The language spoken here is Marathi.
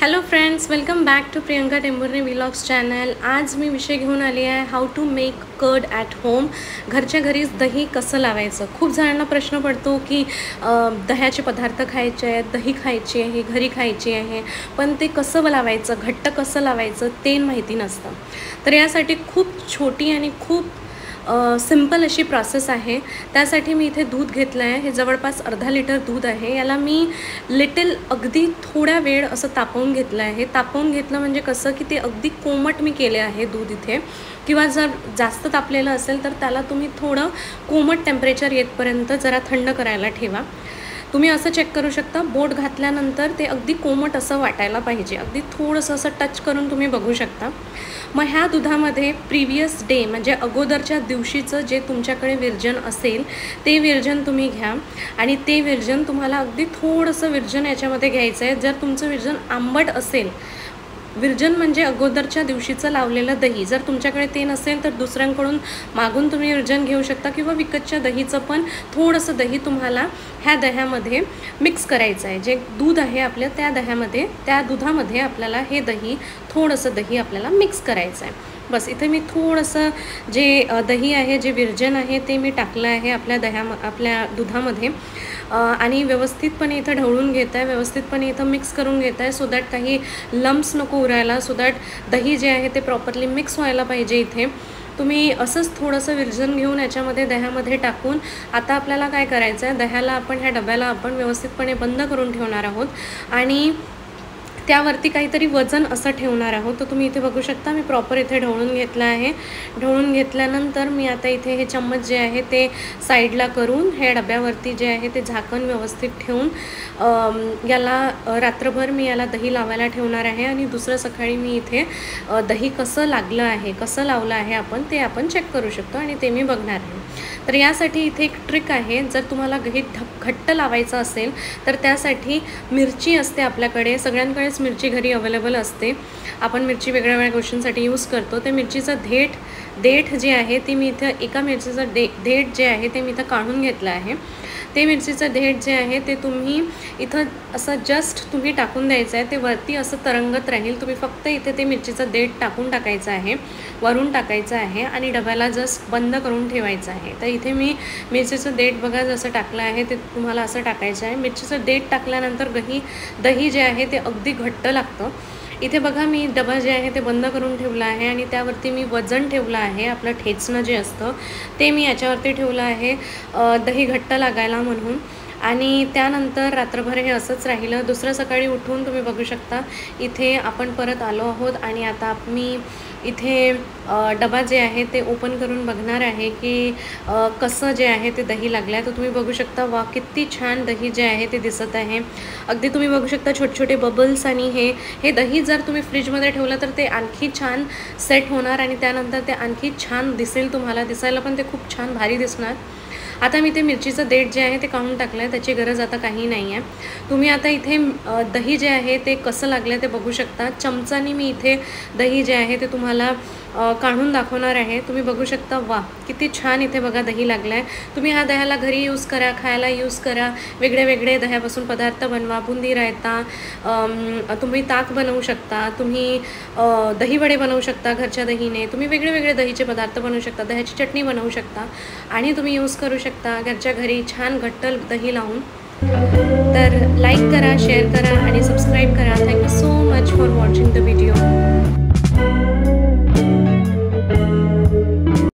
Hello friends, welcome back to Priyanka Tembhurne vlogs channel. आज मी विषय घेऊन आली आहे how to make curd at home. घरच्या घरीच दही कसं लावायचं। खूप जणांना प्रश्न पडतो की दह्याचे पदार्थ खायचे आहेत, दही खायची आहे, घरी खायची आहे, पण ते कसं लावायचं, घट्ट कसं लावायचं ते माहिती नसतं। तर यासाठी खूप छोटी आणि खूप सिंपल अशी प्रोसेस आहे। त्यासाठी मी इथे दूध घेतलं आहे। हे जवळपास अर्धा लिटर दूध आहे। याला मी अगदी थोड्या वेळ असं तापवून घेतलं आहे। तापवून घेतलं म्हणजे कसं की ते अगदी कोमट मी केले आहे दूध इथे, किंवा जर जास्त तापलेलं असेल तर त्याला तुम्ही थोडं कोमट टेम्परेचर येतपर्यंत जरा थंड करायला ठेवा। तुम्ही असं चेक करू शकता, बोट घातल्यानंतर ते अगदी कोमट असं वाटायला पाहिजे। अगदी थोडंसं असं टच करून तुम्ही बघू शकता। मग ह्या दुधामध्ये प्रिव्हियस डे म्हणजे अगोदरच्या दिवशीचं जे तुमच्याकडे विरजन असेल ते विरजन तुम्ही घ्या, आणि ते विरजन तुम्हाला अगदी थोडंसं विरजन याच्यामध्ये घ्यायचं आहे। जर तुमचं विरजन आंबट असेल, विरजन म्हणजे अगोदरच्या दिवशीचं लावलेलं दही, जर तुमच्याकडे ते नसेल तर दुसऱ्यांकडून मागून तुम्ही विरजन घेऊ शकता, किंवा विकतच्या दहीचं पण थोडंसं दही तुम्हाला ह्या दह्यामध्ये मिक्स करायचं आहे। जे दूध आहे आपल्या त्या दुधामध्ये आपल्याला हे थोडंसं दही आपल्याला मिक्स करायचं आहे। बस इथे मी थोडंसं जे दही आहे, जे विरजन आहे ते मी टाकलं आहे आपल्या दुधामध्ये, आणि व्यवस्थितपणे इथं ढवळून घेत आहे, व्यवस्थितपणे इथं मिक्स करून घेत आहे, सो दॅट काही लम्प्स नको उरायला, सो दॅट दही जे आहे ते प्रॉपरली मिक्स व्हायला पाहिजे। इथे तुम्ही असंच थोडंसं विरजन घेऊन याच्यामध्ये दह्यामध्ये टाकून आता आपल्याला काय करायचं आहे, ह्या डब्याला आपण व्यवस्थितपणे बंद करून ठेवणार आहोत, आणि त्यावरती काहीतरी वजन असं ठेवणार आहोत। तर तुम्ही इथे बघू शकता, मी प्रॉपर इथे ढवळून घेतलं आहे। ढवळून घेतल्यानंतर मी आता इथे हे चम्मच जे आहे ते साईडला करून हे डब्यावरती जे आहे ते झाकण व्यवस्थित ठेवून याला रात्रभर मी याला दही लावायला ठेवणार आहे, आणि दुसरं सकाळी मी इथे दही कसं लागलं आहे, कसं लावलं आहे ते आपण चेक करू शकतो, आणि ते मी बघणार आहे। तर यासाठी इथे एक ट्रिक आहे, जर तुम्हाला घट्ट लावायचं असेल तर त्यासाठी मिरची असते आपल्याकडे, सगळ्यांकडेच मिरची घरी अवेलेबल असते। आपण मिरची वेगळ्या वेगळ्या गोष्टींसाठी यूज करतो। ते मिरचीचं देठ जे आहे ते मी इथं एका मिरचीचं देठ जे आहे ते मी इथं काढून घेतलं आहे। ते मिरचीचं देठ जे आहे ते तुम्ही इथं असं जस्ट तुम्ही टाकून द्यायचं आहे, ते वरती असं तरंगत राहील। तुम्ही फक्त इथे ते मिरचीचं देठ टाकून टाकायचं आहे, वरून टाकायचं आहे, आणि डब्याला जस्ट बंद करून ठेवायचं आहे। तर इथे मी मिरचीचं देठ बघा जसं टाकलं आहे ते तुम्हाला असं टाकायचं आहे। मिरचीचं देठ टाकल्यानंतर दही जे आहे ते अगदी घट्ट लागतं। इथे बघा मी डबा जे आहे ते बंद करून ठेवला आहे, आणि त्यावरती मी वजन ठेवलं आहे, आपलं ठेचणं जे असतं ते मी याच्यावरती ठेवलं आहे दही घट्ट लागायला म्हणून, आणि त्यानंतर रात्रभर हे असंच राहिलं। दुसरं सकाळी उठून तुम्ही बघू शकता इथे आपण परत आलो आहोत, आणि आता मी इथे डबा जे आहे ते ओपन करून बघणार आहे की कसं जे आहे ते दही लागलं आहे। तर तुम्ही बघू शकता, वा किती छान दही जे आहे ते दिसत आहे। अगदी तुम्ही बघू शकता छोटे छोटे बबल्स, आणि हे दही जर तुम्ही फ्रीजमध्ये ठेवलं तर ते आणखी छान सेट होणार, आणि त्यानंतर ते आणखी छान दिसेल, तुम्हाला दिसायला पण ते खूप छान भारी दिसणार। आता मी ते मिरचीचं देठ जे आहे ते काढून टाकलं आहे, त्याची गरज आता काही नाही आहे। तुम्ही आता इथे दही जे आहे ते कसं लागलं आहे ते बघू शकता। चमचानी मी इथे दही जे आहे ते तुम्हाला काढून दाखवणार आहे। तुम्ही बघू शकता, वा किती छान इथे बघा दही लागलं आहे। तुम्ही ह्या दह्याला घरी यूज करा, खायला यूज करा, वेगळे वेगळे दह्यापासून पदार्थ बनवा, बुंदी रायता, तुम्ही ताक बनवू शकता, तुम्ही दहीवडे बनवू शकता घरच्या दहीने, तुम्ही वेगळे वेगळे दहीचे पदार्थ बनवू शकता, दह्याची चटणी बनवू शकता, आणि तुम्ही यूज करू शकता घरच्या घरी छान घट्ट दही लावून। तर लाईक करा, शेअर करा, आणि सबस्क्राईब करा। Thank you so much for watching the video.